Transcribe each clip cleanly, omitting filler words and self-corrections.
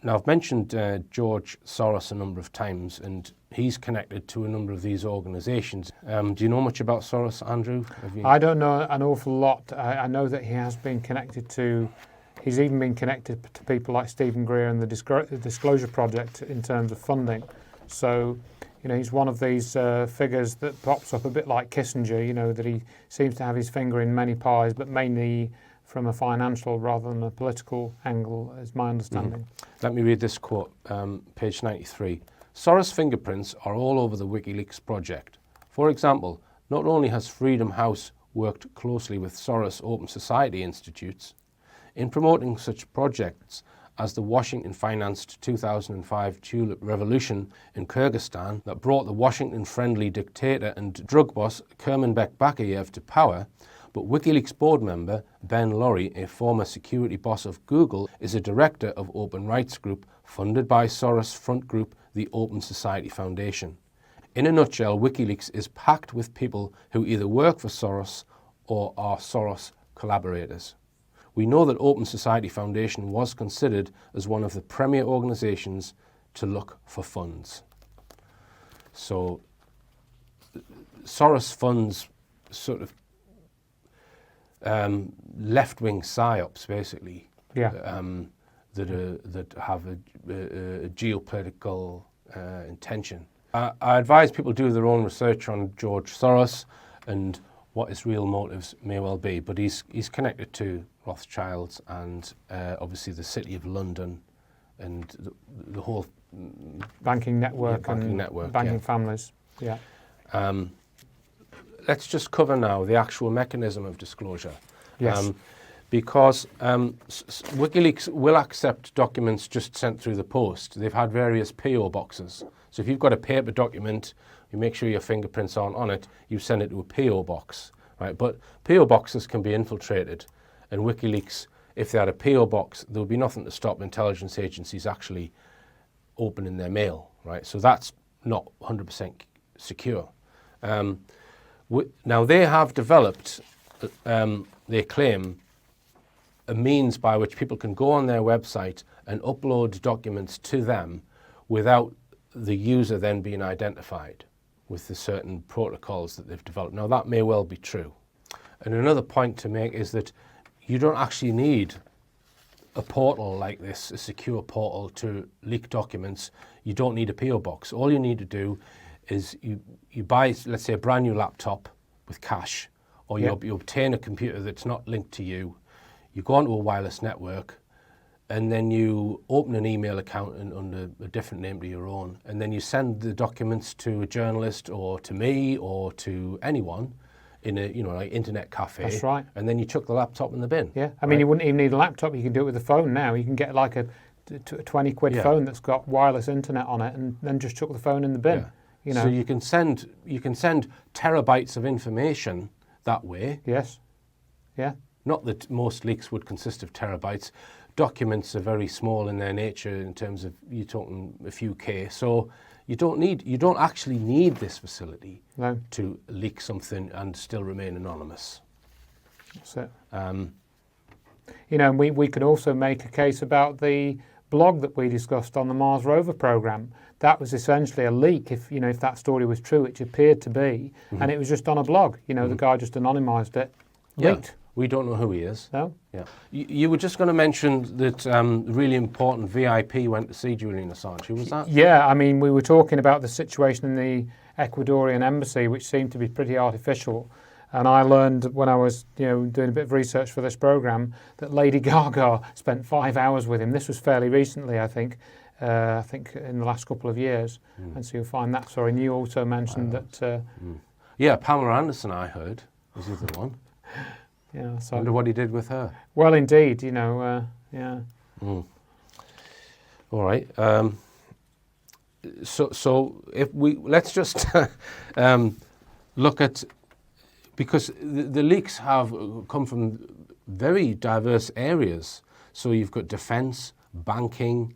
Now, I've mentioned George Soros a number of times, and he's connected to a number of these organisations. Do you know much about Soros, Andrew? I don't know an awful lot. I know that he has been connected to, he's even been connected to people like Stephen Greer and the Disclosure Project in terms of funding. So, you know, he's one of these figures that pops up a bit like Kissinger, you know, that he seems to have his finger in many pies, but mainly from a financial rather than a political angle, is my understanding. Let me read this quote, page 93. Soros' fingerprints are all over the Wikileaks project. For example, not only has Freedom House worked closely with Soros Open Society Institutes in promoting such projects as the Washington-financed 2005 Tulip Revolution in Kyrgyzstan that brought the Washington-friendly dictator and drug boss Kurmanbek Bakayev to power, but WikiLeaks board member Ben Lorry, a former security boss of Google, is a director of open rights group funded by Soros' front group, the Open Society Foundation. In a nutshell, WikiLeaks is packed with people who either work for Soros or are Soros collaborators. We know that Open Society Foundation was considered as one of the premier organisations to look for funds. So Soros funds sort of left-wing psy-ops, basically, Yeah. that have a geopolitical intention. I advise people do their own research on George Soros and what his real motives may well be, but he's connected to Rothschilds and obviously the City of London and the whole Banking network banking families. Yeah. Let's just cover now the actual mechanism of disclosure. Yes. Because WikiLeaks will accept documents just sent through the post. They've had various PO boxes. So if you've got a paper document, you make sure your fingerprints aren't on it, you send it to a PO box, right? But PO boxes can be infiltrated, and WikiLeaks, if they had a PO box, there would be nothing to stop intelligence agencies actually opening their mail, right? So that's not 100% secure. Now they have developed, they claim, a means by which people can go on their website and upload documents to them without the user then being identified with the certain protocols that they've developed. Now that may well be true. And another point to make is that you don't actually need a portal like this, a secure portal to leak documents. You don't need a PO box. All you need to do is you buy, let's say, a brand new laptop with cash, or you obtain a computer that's not linked to you. You go onto a wireless network, and then you open an email account under a different name to your own, and then you send the documents to a journalist or to me or to anyone in a like internet cafe. That's right. And then you chuck the laptop in the bin. Yeah. I mean, you wouldn't even need a laptop. You can do it with a phone now. You can get like a 20 quid phone that's got wireless internet on it, and then just chuck the phone in the bin. Yeah. You know. So you can send terabytes of information that way. Yes. Yeah. Not that most leaks would consist of terabytes. Documents are very small in their nature in terms of, you're talking a few K. So you don't actually need this facility to leak something and still remain anonymous. That's it. You know, we could also make a case about the blog that we discussed on the Mars rover program. That was essentially a leak, if that story was true, which appeared to be, and it was just on a blog. You know, the guy just anonymized it, leaked. Yeah. We don't know who he is. No? Yeah. You were just going to mention that really important VIP went to see Julian Assange. Who was that? Yeah, I mean, we were talking about the situation in the Ecuadorian embassy, which seemed to be pretty artificial. And I learned when I was, doing a bit of research for this program that Lady Gaga spent 5 hours with him. This was fairly recently, I think in the last couple of years. And so you'll find that story. And you also mentioned that... Yeah, Pamela Anderson, I heard, was the other one. Yeah, so. I wonder what he did with her. Well, indeed, yeah. All right. So if let's just look at, because the leaks have come from very diverse areas. So you've got defense, banking,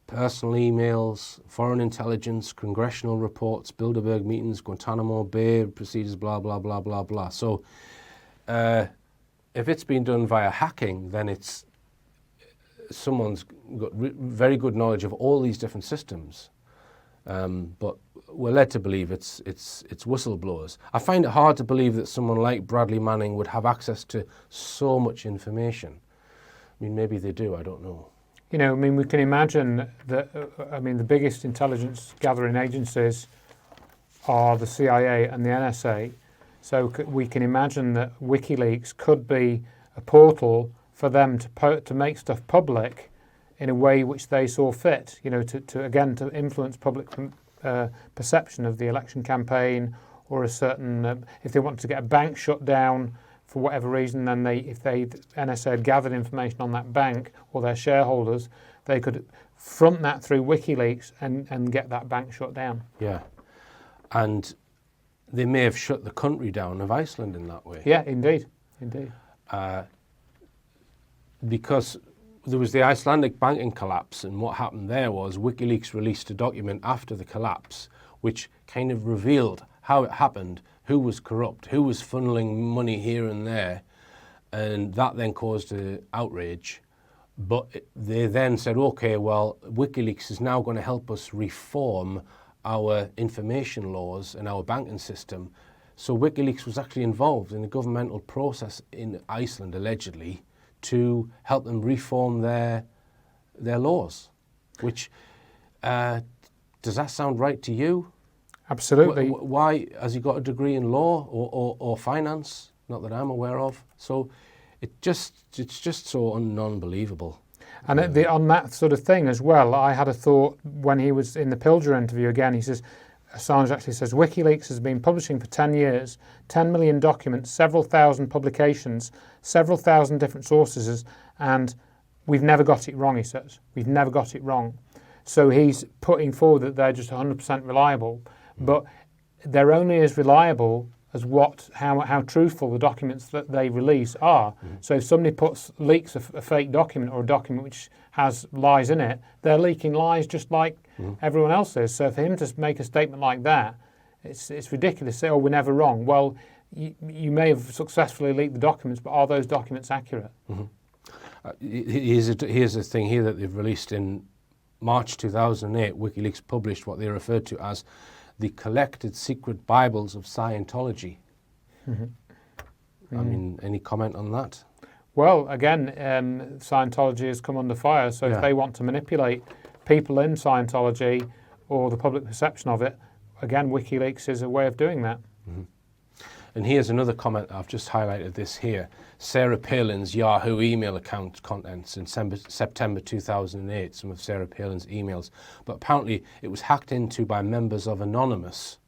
personal emails, foreign intelligence, congressional reports, Bilderberg meetings, Guantanamo Bay procedures, blah, blah, blah, blah, blah. So if it's been done via hacking, then it's someone's got very good knowledge of all these different systems, but we're led to believe it's whistleblowers. I find it hard to believe that someone like Bradley Manning would have access to so much information. I mean, maybe they do, I don't know. You know, I mean, we can imagine that, the biggest intelligence gathering agencies are the CIA and the N.S.A. So we can imagine that WikiLeaks could be a portal for them to make stuff public in a way which they saw fit, you know, to influence public perception of the election campaign, or a certain, if they wanted to get a bank shut down for whatever reason, then if NSA had gathered information on that bank or their shareholders, they could front that through WikiLeaks and get that bank shut down. Yeah, and they may have shut the country down of Iceland in that way. Yeah, indeed. Because there was the Icelandic banking collapse, and what happened there was WikiLeaks released a document after the collapse which kind of revealed how it happened, who was corrupt, who was funneling money here and there, and that then caused an outrage. But they then said, okay, well, WikiLeaks is now going to help us reform our information laws and our banking system. So WikiLeaks was actually involved in the governmental process in Iceland, allegedly, to help them reform their laws, which, does that sound right to you? Absolutely. Why? Has he got a degree in law or finance? Not that I'm aware of. So it's just so unbelievable. And on that sort of thing as well, I had a thought when he was in the Pilger interview again. He says, Assange actually says, WikiLeaks has been publishing for 10 years, 10 million documents, several thousand publications, several thousand different sources, and we've never got it wrong, he says. We've never got it wrong. So he's putting forward that they're just 100% reliable, but they're only as reliable as how truthful the documents that they release are. Mm-hmm. So if somebody leaks a fake document, or a document which has lies in it, they're leaking lies just like everyone else is. So for him to make a statement like that, it's ridiculous. Say, oh, we're never wrong. Well, you may have successfully leaked the documents, but are those documents accurate? Mm-hmm. Here's a thing here that they've released in March 2008. WikiLeaks published what they referred to as the collected secret Bibles of Scientology. Mm-hmm. I mean, any comment on that? Well, again, Scientology has come under fire, so if they want to manipulate people in Scientology or the public perception of it, again, WikiLeaks is a way of doing that. Mm-hmm. And here's another comment, I've just highlighted this here. Sarah Palin's Yahoo email account contents in September 2008, some of Sarah Palin's emails. But apparently it was hacked into by members of Anonymous.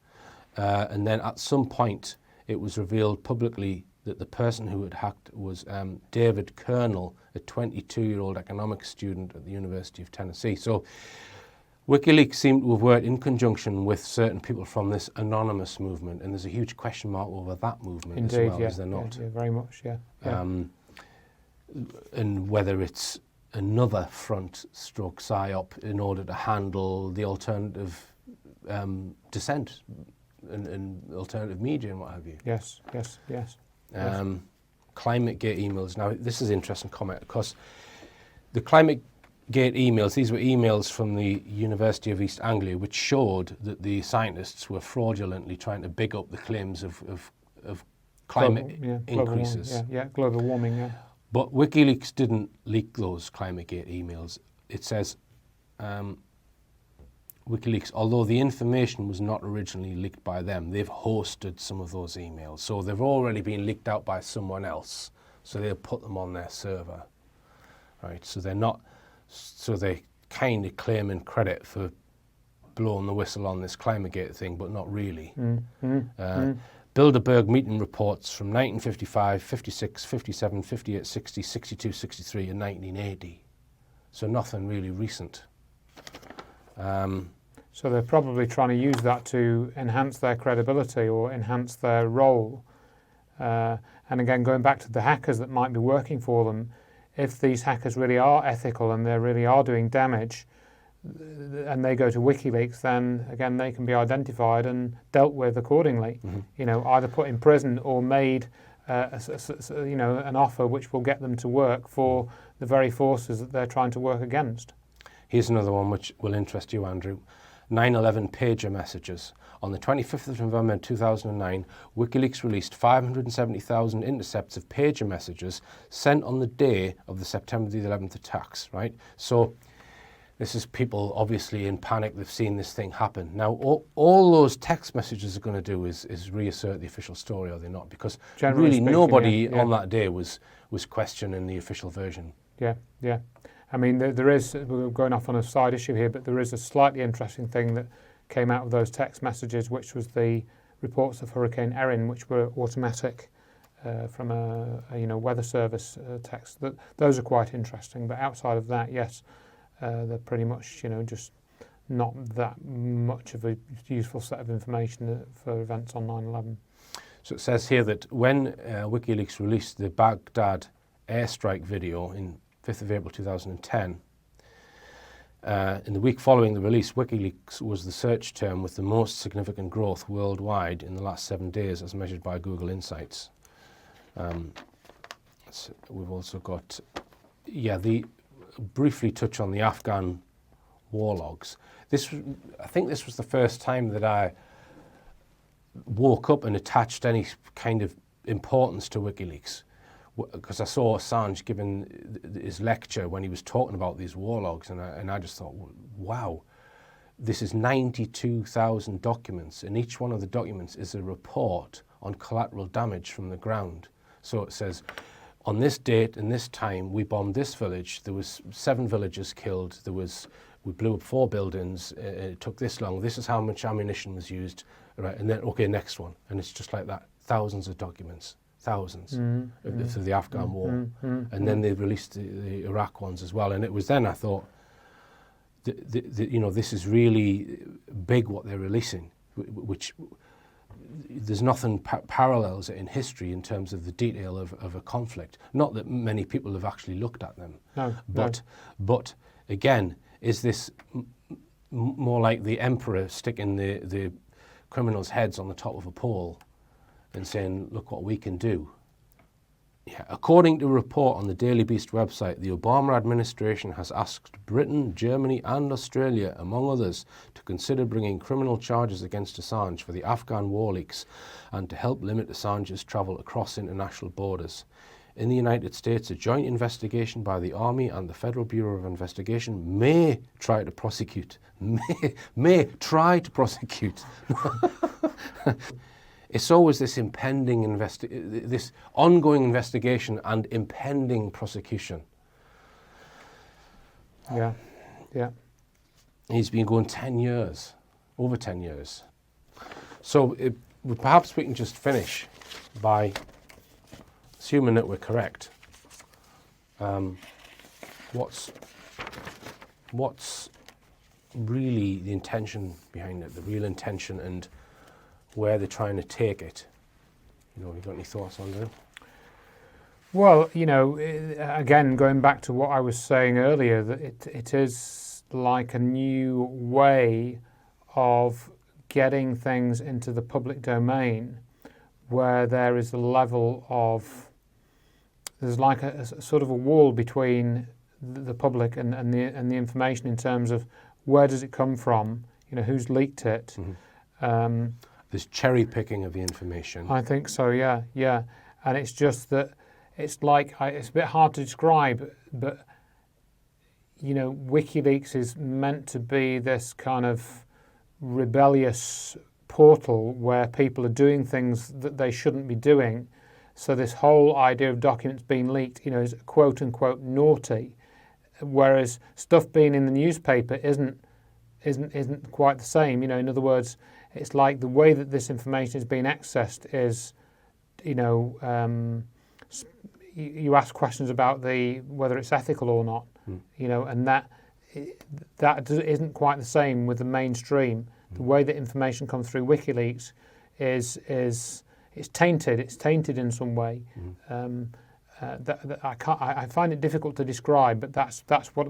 And then at some point it was revealed publicly that the person who had hacked was David Kernel, a 22-year-old economics student at the University of Tennessee. So WikiLeaks seemed to have worked in conjunction with certain people from this anonymous movement, and there's a huge question mark over that movement. Indeed, as well, is there not? Yeah, very much, yeah. And whether it's another front stroke psy-op in order to handle the alternative dissent and alternative media and what have you. Yes. ClimateGate emails. Now, this is an interesting comment, because the ClimateGate emails, these were emails from the University of East Anglia, which showed that the scientists were fraudulently trying to big up the claims of climate increases. Global warming, yeah. But WikiLeaks didn't leak those ClimateGate emails. It says, WikiLeaks, although the information was not originally leaked by them, they've hosted some of those emails. So they've already been leaked out by someone else. So they'll put them on their server. Right, so they're not... So they kind of claiming credit for blowing the whistle on this ClimateGate thing, but not really. Bilderberg meeting reports from 1955, 56, 57, 58, 60, 62, 63 and 1980. So nothing really recent. So they're probably trying to use that to enhance their credibility or enhance their role. And again, going back to the hackers that might be working for them, if these hackers really are ethical and they really are doing damage, and they go to WikiLeaks, then again they can be identified and dealt with accordingly. Mm-hmm. You know, either put in prison or made, an offer which will get them to work for the very forces that they're trying to work against. Here's another one which will interest you, Andrew. 9/11 pager messages. On the 25th of November 2009, WikiLeaks released 570,000 intercepts of pager messages sent on the day of the September the 11th attacks, right? So this is people obviously in panic. They've seen this thing happen. Now, all those text messages are going to do is reassert the official story, are they not? Because Generally really speaking, nobody yeah. on that day was questioning the official version. Yeah, yeah. I mean, there is, we're going off on a side issue here, but there is a slightly interesting thing that came out of those text messages, which was the reports of Hurricane Erin, which were automatic from a weather service text. Those are quite interesting, but outside of that, yes, they're pretty much, just not that much of a useful set of information for events on 9/11. So it says here that when WikiLeaks released the Baghdad airstrike video in 5th of April 2010, in the week following the release, WikiLeaks was the search term with the most significant growth worldwide in the last 7 days as measured by Google Insights. We've also got, briefly touch on the Afghan war logs. I think this was the first time that I woke up and attached any kind of importance to WikiLeaks, because I saw Assange giving his lecture when he was talking about these war logs, and I just thought, wow, this is 92,000 documents, and each one of the documents is a report on collateral damage from the ground. So it says, on this date and this time, we bombed this village. There was 7 villagers killed. We blew up 4 buildings. It took this long. This is how much ammunition was used. Right, and then, okay, next one. And it's just like that. Thousands of documents. Thousands of the Afghan war. And then they released the Iraq ones as well. And it was then I thought, this is really big what they're releasing, which there's nothing parallels it in history in terms of the detail of a conflict. Not that many people have actually looked at them. But again, is this more like the emperor sticking the criminals' heads on the top of a pole and saying, look what we can do? Yeah. According to a report on the Daily Beast website, the Obama administration has asked Britain, Germany and Australia, among others, to consider bringing criminal charges against Assange for the Afghan war leaks and to help limit Assange's travel across international borders. In the United States, a joint investigation by the Army and the Federal Bureau of Investigation may try to prosecute. May try to prosecute. It's always this this ongoing investigation and impending prosecution. Yeah. He's been going 10 years, over 10 years. So perhaps we can just finish by assuming that we're correct. What's really the intention behind it, the real intention, and where they're trying to take it? You got any thoughts on that? Well, again, going back to what I was saying earlier, that it is like a new way of getting things into the public domain, where there is a level of, there's like a sort of a wall between the public and the information in terms of where does it come from, who's leaked it. Mm-hmm. There's cherry picking of the information. I think so, yeah. And it's just that it's like, it's a bit hard to describe, but, WikiLeaks is meant to be this kind of rebellious portal where people are doing things that they shouldn't be doing. So this whole idea of documents being leaked, is quote unquote naughty, whereas stuff being in the newspaper isn't quite the same. In other words, it's like the way that this information is being accessed is, you ask questions about whether it's ethical or not, and that isn't quite the same with the mainstream. The way that information comes through WikiLeaks is it's tainted. It's tainted in some way. I find it difficult to describe, but that's what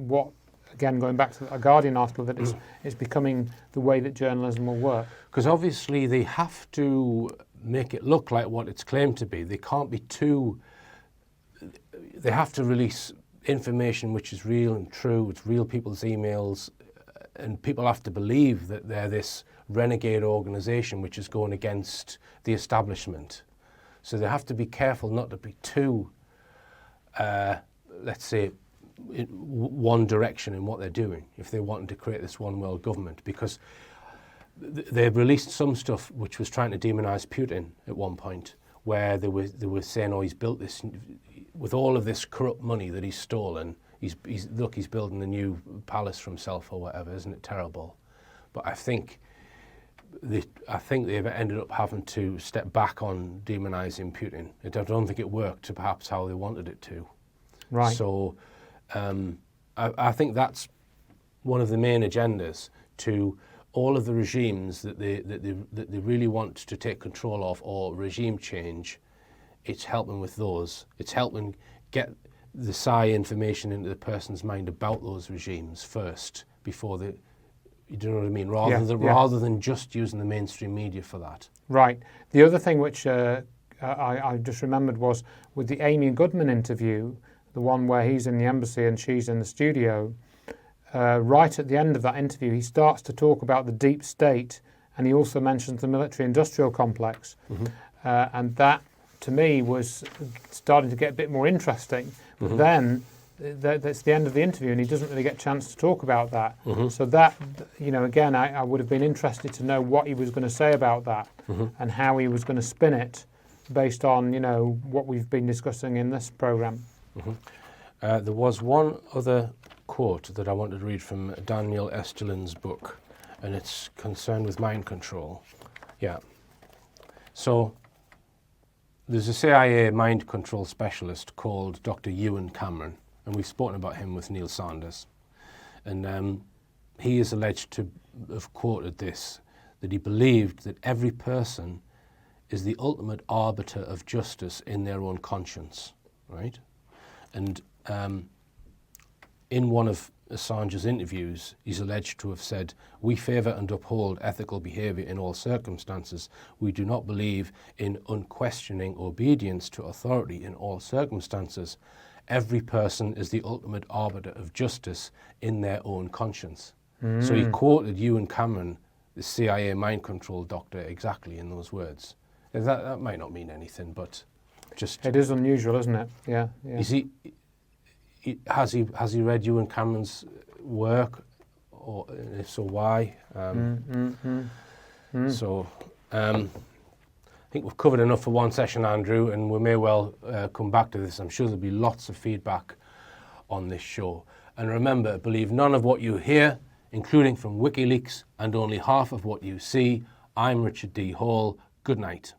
again, going back to a Guardian article, that it's becoming the way that journalism will work. Because obviously they have to make it look like what it's claimed to be. They can't be they have to release information which is real and true. It's real people's emails, and people have to believe that they're this renegade organisation which is going against the establishment. So they have to be careful not to be too, let's say, in one direction in what they're doing if they want to create this one world government, because they released some stuff which was trying to demonize Putin at one point, where they were saying, oh, he's built this with all of this corrupt money that he's stolen. He's building a new palace for himself or whatever. Isn't it terrible? But I think they've ended up having to step back on demonizing Putin. I don't think it worked to perhaps how they wanted it to. Right. So I think that's one of the main agendas, to all of the regimes that they really want to take control of, or regime change. It's helping with those. It's helping get the psy information into the person's mind about those regimes first, before they, you know what I mean? Rather than just using the mainstream media for that. Right. The other thing which I just remembered was with the Amy Goodman interview, the one where he's in the embassy and she's in the studio. Right at the end of that interview, he starts to talk about the deep state, and he also mentions the military-industrial complex. Mm-hmm. And that, to me, was starting to get a bit more interesting. But Mm-hmm. then that's the end of the interview, and he doesn't really get a chance to talk about that. Mm-hmm. So that, again, I would have been interested to know what he was going to say about that, Mm-hmm. and how he was going to spin it based on, what we've been discussing in this programme. Mm-hmm. There was one other quote that I wanted to read from Daniel Esterlin's book, and it's concerned with mind control. Yeah. So there's a CIA mind control specialist called Dr. Ewan Cameron, and we've spoken about him with Neil Sanders. And he is alleged to have quoted this, that he believed that every person is the ultimate arbiter of justice in their own conscience, right? And in one of Assange's interviews, he's alleged to have said, "We favour and uphold ethical behaviour in all circumstances. We do not believe in unquestioning obedience to authority in all circumstances. Every person is the ultimate arbiter of justice in their own conscience." So he quoted Ewan Cameron, the CIA mind control doctor, exactly in those words. That might not mean anything, but just... It is unusual, isn't it? Yeah. Is he... Has he read Ewan Cameron's work, or if so, why? So I think we've covered enough for one session, Andrew, and we may well come back to this. I'm sure there'll be lots of feedback on this show. And remember, believe none of what you hear, including from WikiLeaks, and only half of what you see. I'm Richard D. Hall. Good night.